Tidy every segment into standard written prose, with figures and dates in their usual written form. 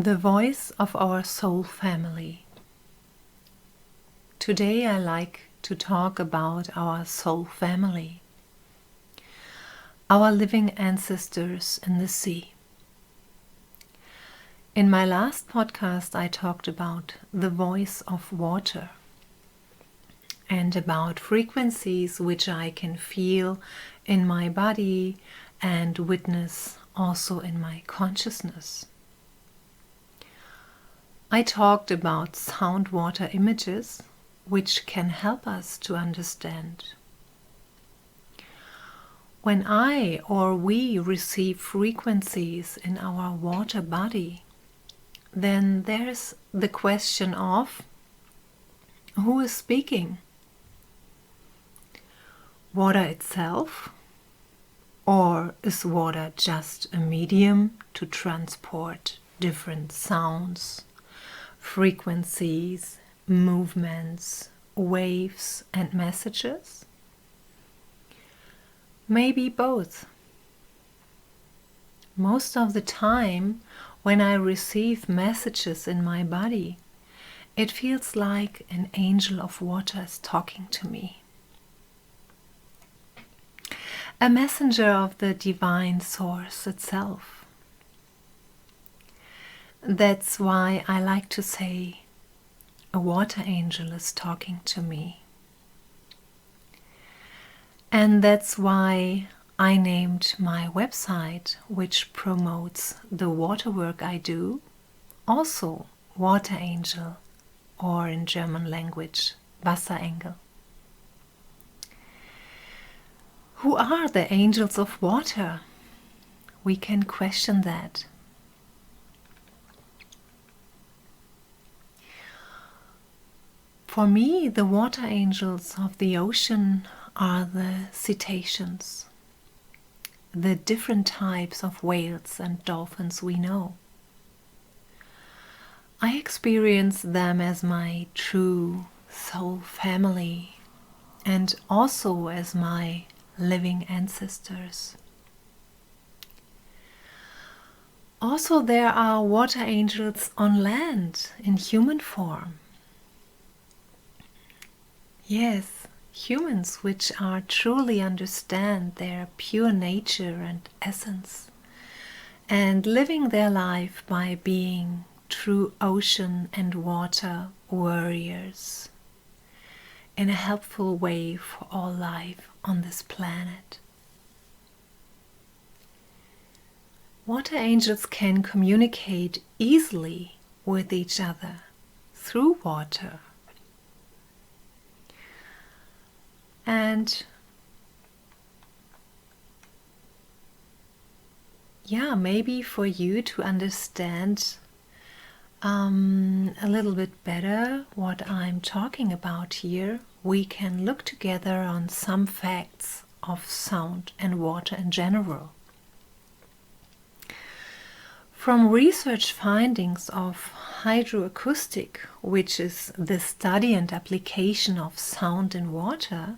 The voice of our soul family. Today I like to talk about our soul family, our living ancestors in the sea. In my last podcast I talked about the voice of water and about frequencies which I can feel in my body and witness also in my consciousness. I talked about sound water images which can help us to understand. When I or we receive frequencies in our water body, then there's the question of who is speaking? Water itself? Or is water just a medium to transport different sounds, frequencies, movements, waves, and messages? Maybe both. Most of the time, when I receive messages in my body, it feels like an angel of water is talking to me. A messenger of the divine source itself. That's why I like to say a water angel is talking to me. And that's why I named my website, which promotes the water work I do, also Water Angel, or in German language, Wasserengel. Who are the angels of water? We can question that. For me, the water angels of the ocean are the cetaceans, the different types of whales and dolphins we know. I experience them as my true soul family and also as my living ancestors. Also, there are water angels on land in human form. Yes, humans which are truly understand their pure nature and essence and living their life by being true ocean and water warriors in a helpful way for all life on this planet. Water angels can communicate easily with each other through water. And maybe for you to understand a little bit better what I'm talking about here, we can look together on some facts of sound and water in general. From research findings of Hydroacustic, which is the study and application of sound in water,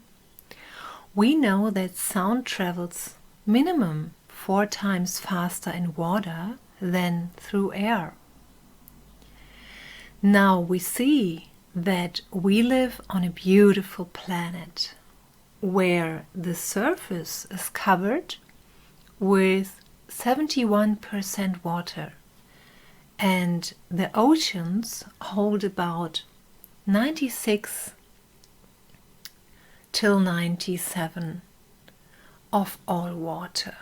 we know that sound travels minimum 4 times faster in water than through air. Now we see that we live on a beautiful planet where the surface is covered with 71% water and the oceans hold about 96 till 97 of all water.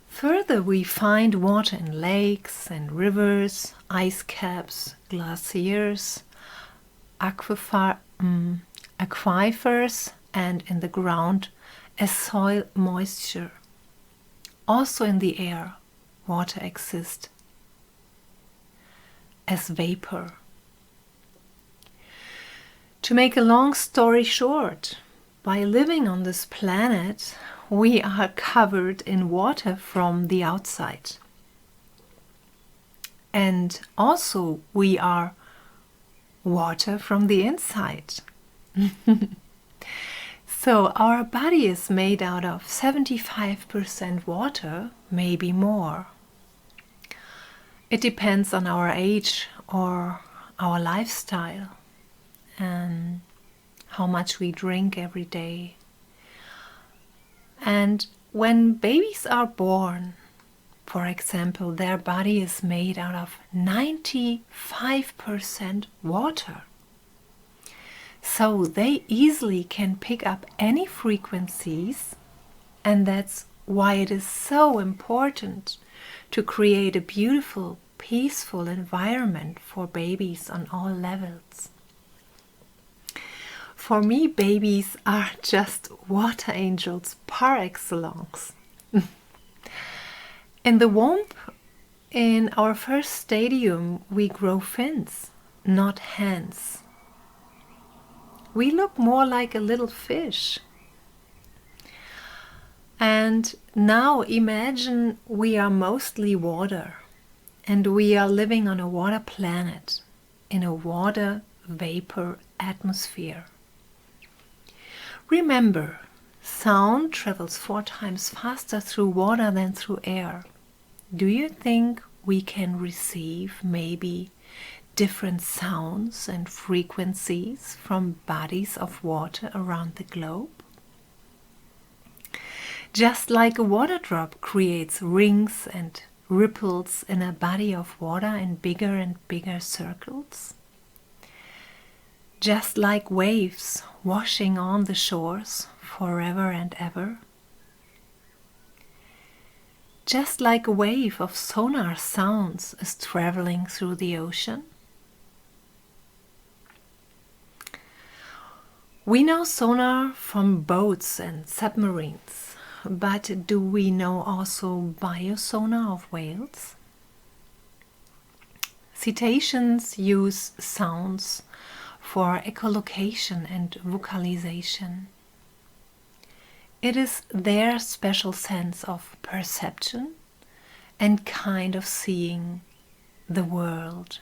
Further, we find water in lakes and rivers, ice caps, glaciers, aquifers, and in the ground as soil moisture. Also in the air, water exists as vapor. To make a long story short, by living on this planet, we are covered in water from the outside. And also we are water from the inside. So our body is made out of 75% water, maybe more. It depends on our age or our lifestyle and how much we drink every day. And when babies are born, for example, their body is made out of 95% water. So they easily can pick up any frequencies, and that's why it is so important to create a beautiful, peaceful environment for babies on all levels. For me, babies are just water angels par excellence. In the womb, in our first stadium, we grow fins, not hands. We look more like a little fish. And now imagine we are mostly water, and we are living on a water planet, in a water vapor atmosphere. Remember, sound travels 4 times faster through water than through air. Do you think we can receive maybe different sounds and frequencies from bodies of water around the globe? Just like a water drop creates rings and ripples in a body of water in bigger and bigger circles. Just like waves washing on the shores forever and ever. Just like a wave of sonar sounds is traveling through the ocean. We know sonar from boats and submarines, but do we know also biosonar of whales? Cetaceans use sounds for echolocation and vocalization. It is their special sense of perception and kind of seeing the world.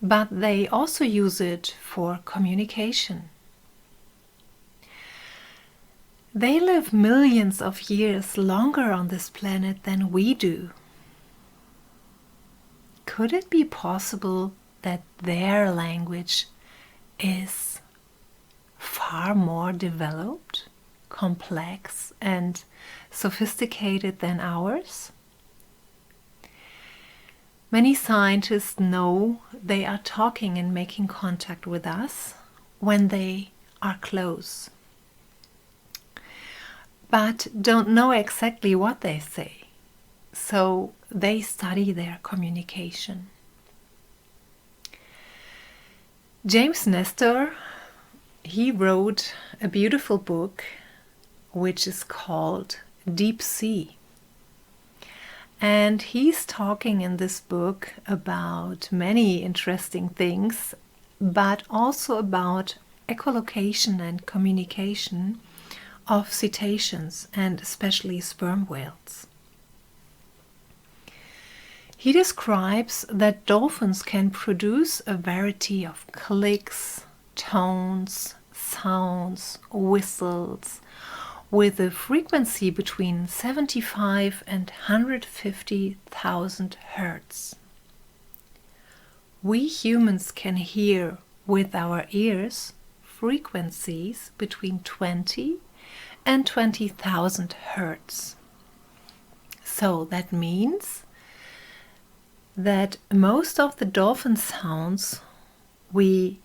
But they also use it for communication. They live millions of years longer on this planet than we do. Could it be possible that their language is far more developed, complex, and sophisticated than ours? Many scientists know they are talking and making contact with us when they are close, but don't know exactly what they say, so they study their communication. James Nestor, he wrote a beautiful book which is called Deep Sea. And he's talking in this book about many interesting things, but also about echolocation and communication of cetaceans and especially sperm whales. He describes that dolphins can produce a variety of clicks, tones, sounds, whistles, with a frequency between 75 and 150,000 hertz. We humans can hear with our ears frequencies between 20 and 20,000 hertz. So that means that most of the dolphin sounds we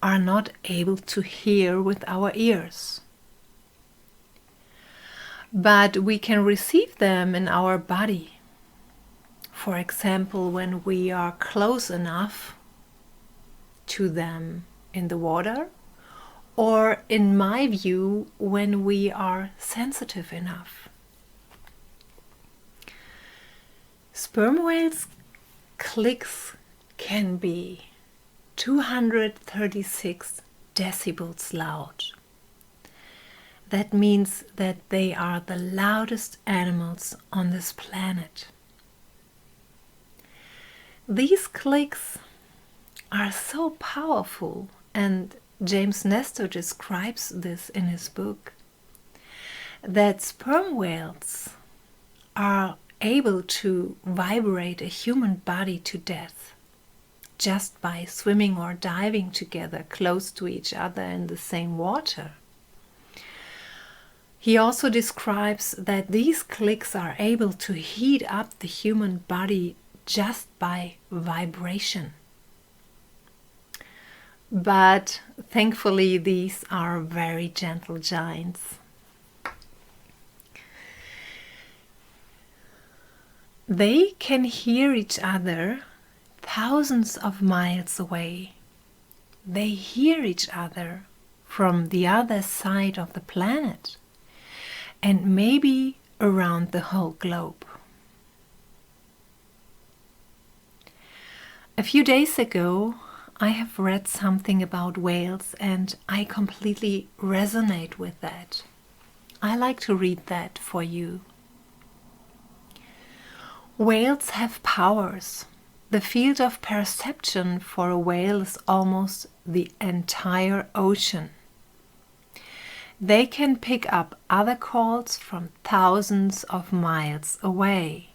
are not able to hear with our ears. But we can receive them in our body. For example, when we are close enough to them in the water, or in my view, when we are sensitive enough. Sperm whales' clicks can be 236 decibels loud. That means that they are the loudest animals on this planet. These clicks are so powerful, and James Nestor describes this in his book, that sperm whales are able to vibrate a human body to death just by swimming or diving together close to each other in the same water. He also describes that these clicks are able to heat up the human body just by vibration. But thankfully, these are very gentle giants. They can hear each other thousands of miles away. They hear each other from the other side of the planet and maybe around the whole globe. A few days ago, I have read something about whales and I completely resonate with that. I like to read that for you. Whales have powers. The field of perception for a whale is almost the entire ocean. They can pick up other calls from thousands of miles away,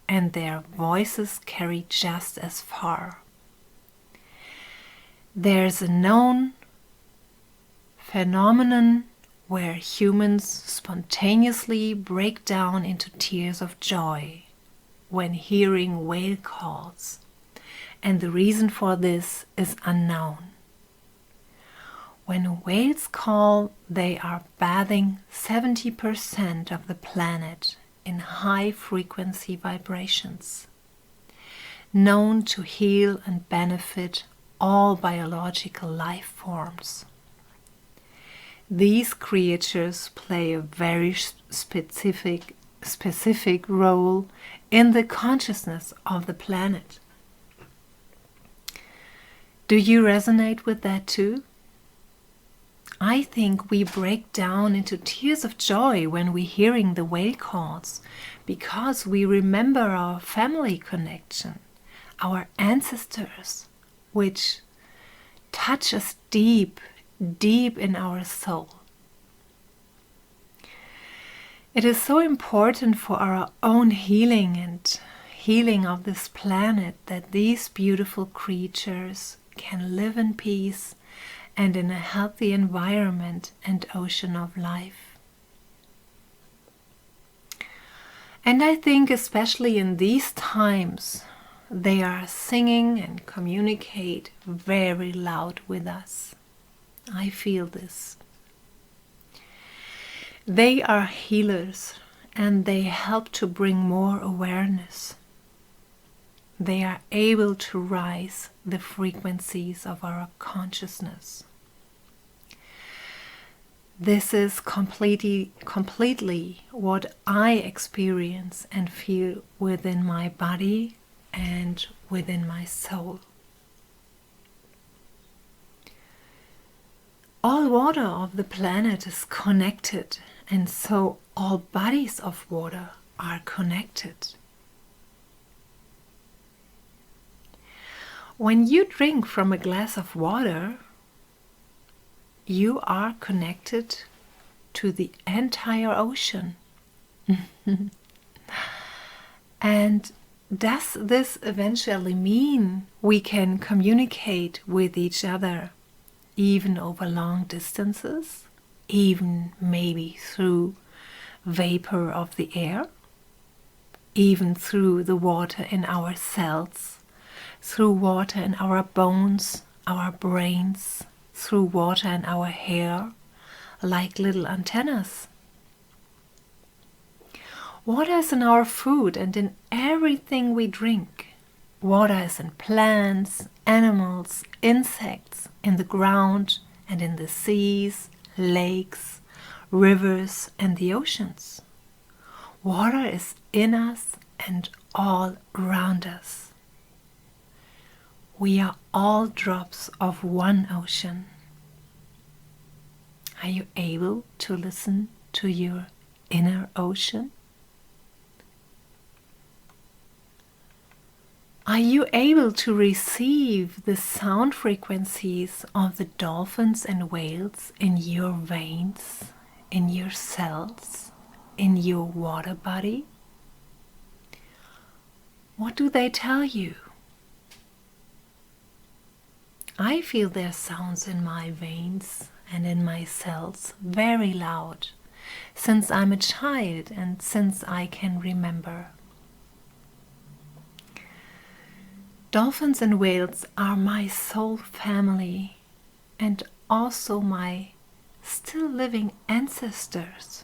and their voices carry just as far. There's a known phenomenon where humans spontaneously break down into tears of joy when hearing whale calls, and the reason for this is unknown. When whales call, they are bathing 70% of the planet in high-frequency vibrations, known to heal and benefit all biological life forms. These creatures play a very specific role in the consciousness of the planet. Do you resonate with that too? I think we break down into tears of joy when we're hearing the whale calls because we remember our family connection, our ancestors, which touch us deep, deep in our soul. It is so important for our own healing and healing of this planet that these beautiful creatures can live in peace and in a healthy environment and ocean of life. And I think especially in these times, they are singing and communicate very loud with us. I feel this. They are healers and they help to bring more awareness. They are able to rise the frequencies of our consciousness. This is completely what I experience and feel within my body and within my soul. All water of the planet is connected, and so all bodies of water are connected. When you drink from a glass of water, you are connected to the entire ocean. And does this eventually mean we can communicate with each other even over long distances, even maybe through vapor of the air, even through the water in our cells, through water in our bones, our brains, through water in our hair, like little antennas? Water is in our food and in everything we drink. Water is in plants, animals, insects, in the ground and in the seas, lakes, rivers, and the oceans. Water is in us and all around us. We are all drops of one ocean. Are you able to listen to your inner ocean? Are you able to receive the sound frequencies of the dolphins and whales in your veins, in your cells, in your water body? What do they tell you? I feel their sounds in my veins and in my cells very loud, since I'm a child and since I can remember. Dolphins and whales are my soul family and also my still living ancestors.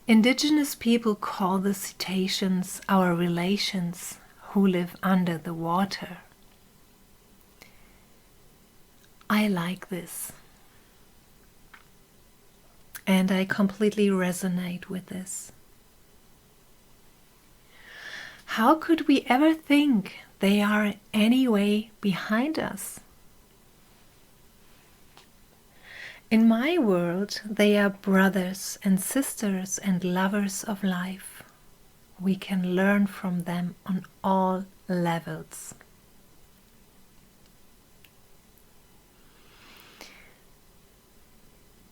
Indigenous people call the cetaceans our relations who live under the water. I like this. And I completely resonate with this. How could we ever think they are any way behind us? In my world, they are brothers and sisters and lovers of life. We can learn from them on all levels.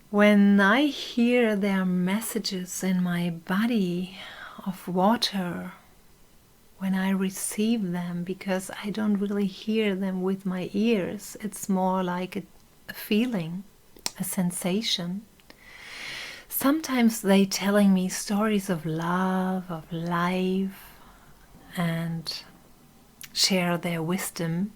When I hear their messages in my body of water, when I receive them, because I don't really hear them with my ears, it's more like a feeling, a sensation. Sometimes they telling me stories of love, of life, and share their wisdom.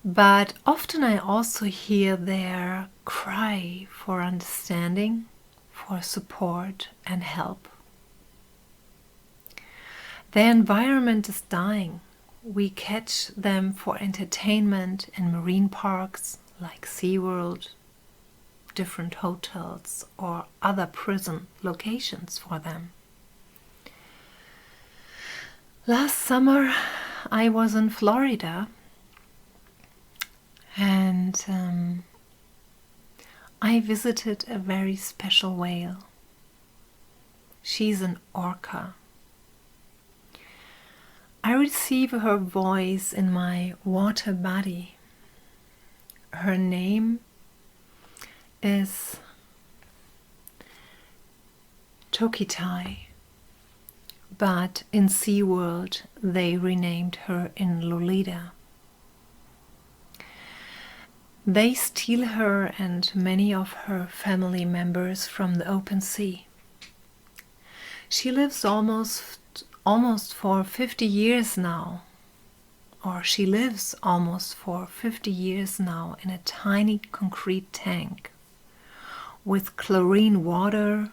But often I also hear their cry for understanding, for support and help. The environment is dying. We catch them for entertainment in marine parks like SeaWorld, different hotels, or other prison locations for them. Last summer I was in Florida and I visited a very special whale. She's an orca. I receive her voice in my Waterbody. Her name is Tokitai, but in SeaWorld they renamed her in Lolita. They steal her and many of her family members from the open sea. She lives almost for 50 years now, or she lives almost for 50 years now in a tiny concrete tank with chlorine water,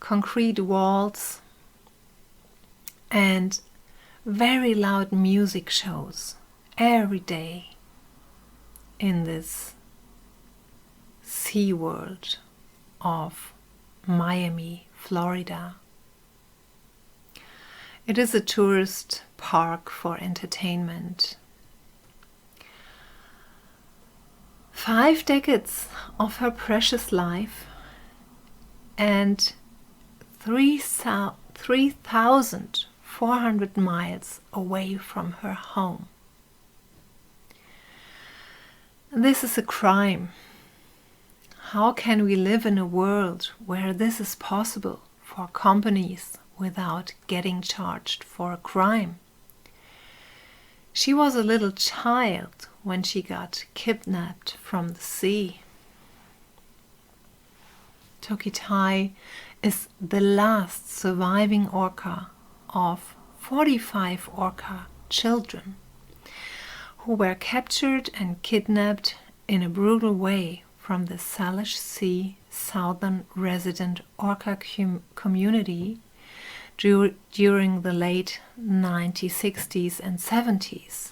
concrete walls, and very loud music shows every day in this sea world of Miami, Florida. It is a tourist park for entertainment. 5 decades of her precious life and 3,400 miles away from her home. This is a crime. How can we live in a world where this is possible for companies without getting charged for a crime? She was a little child when she got kidnapped from the sea. Tokitai is the last surviving orca of 45 orca children who were captured and kidnapped in a brutal way from the Salish Sea southern resident orca community during the late 1960s and 70s,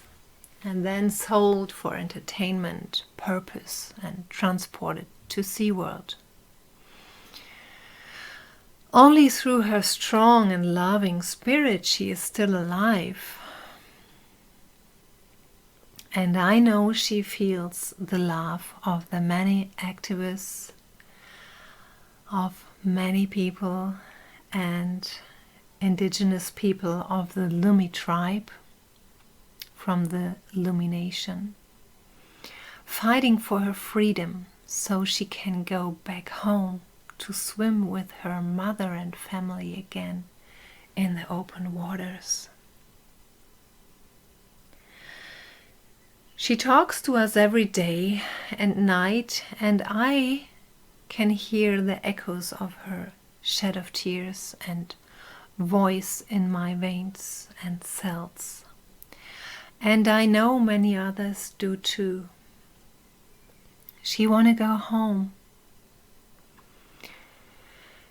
and then sold for entertainment purpose and transported to SeaWorld. Only through her strong and loving spirit she is still alive. And I know she feels the love of the many activists, of many people and indigenous people of the Lumi tribe from the Lumi Nation, fighting for her freedom so she can go back home to swim with her mother and family again in the open waters. She talks to us every day and night, and I can hear the echoes of her shed of tears and voice in my veins and cells. And I know many others do too. She want to go home.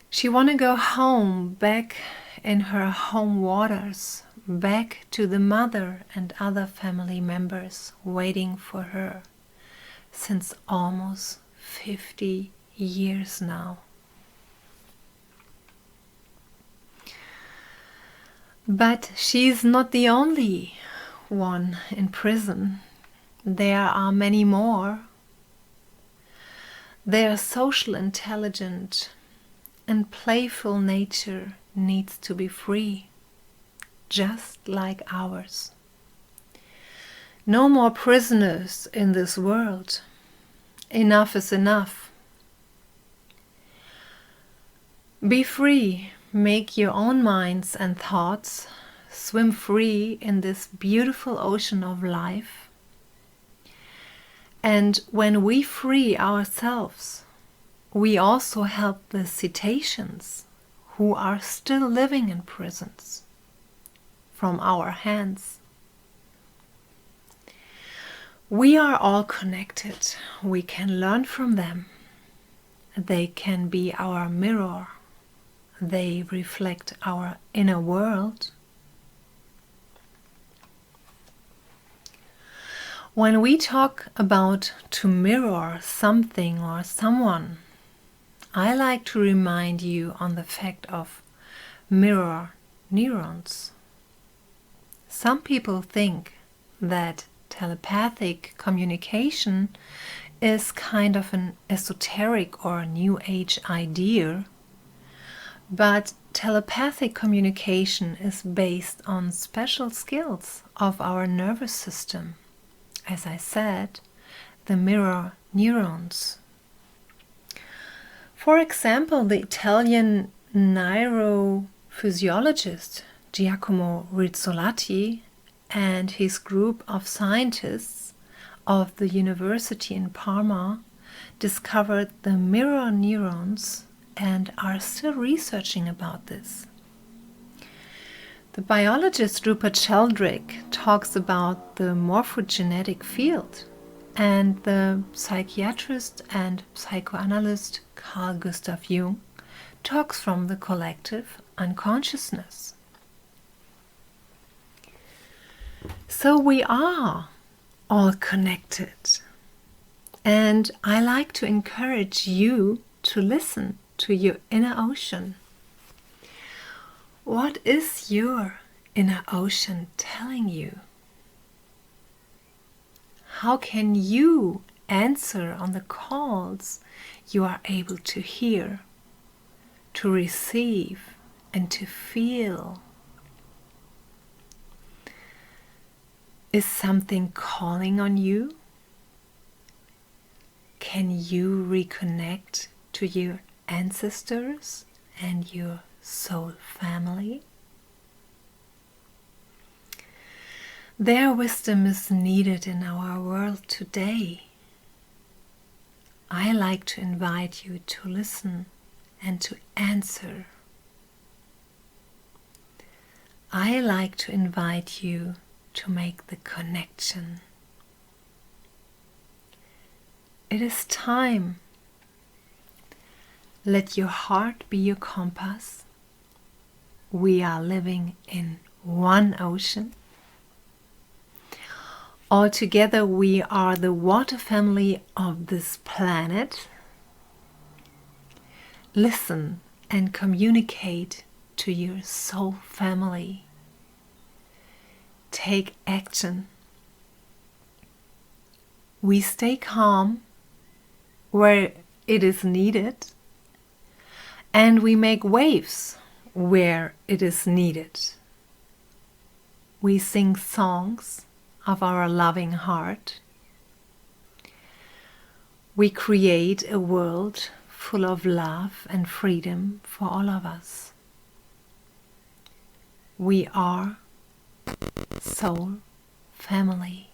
She want to go home, back in her home waters, back to the mother and other family members waiting for her since almost 50 years now. But she's not the only one in prison. There are many more. Their social intelligence and playful nature needs to be free, just like ours. No more prisoners in this world. Enough is enough. Be free, make your own minds and thoughts, swim free in this beautiful ocean of life. And when we free ourselves, we also help the cetaceans who are still living in prisons from our hands. We are all connected. We can learn from them. They can be our mirror. They reflect our inner world. When we talk about to mirror something or someone, I like to remind you on the fact of mirror neurons. Some people think that telepathic communication is kind of an esoteric or new age idea, but telepathic communication is based on special skills of our nervous system. As I said, the mirror neurons. For example, the Italian neurophysiologist Giacomo Rizzolatti and his group of scientists of the university in Parma discovered the mirror neurons and are still researching about this. The biologist Rupert Sheldrake talks about the morphogenetic field, and the psychiatrist and psychoanalyst Carl Gustav Jung talks from the collective unconsciousness. So we are all connected, and I like to encourage you to listen to your inner ocean. What is your inner ocean telling you? How can you answer on the calls you are able to hear, to receive, and to feel? Is something calling on you? Can you reconnect to your ancestors and your soul family? Their wisdom is needed in our world today. I like to invite you to listen and to answer. I like to invite you to make the connection. It is time. Let your heart be your compass. We are living in one ocean. Altogether, we are the water family of this planet. Listen and communicate to your soul family. Take action. We stay calm where it is needed, and we make waves where it is needed. We sing songs of our loving heart. We create a world full of love and freedom for all of us. We are soul family.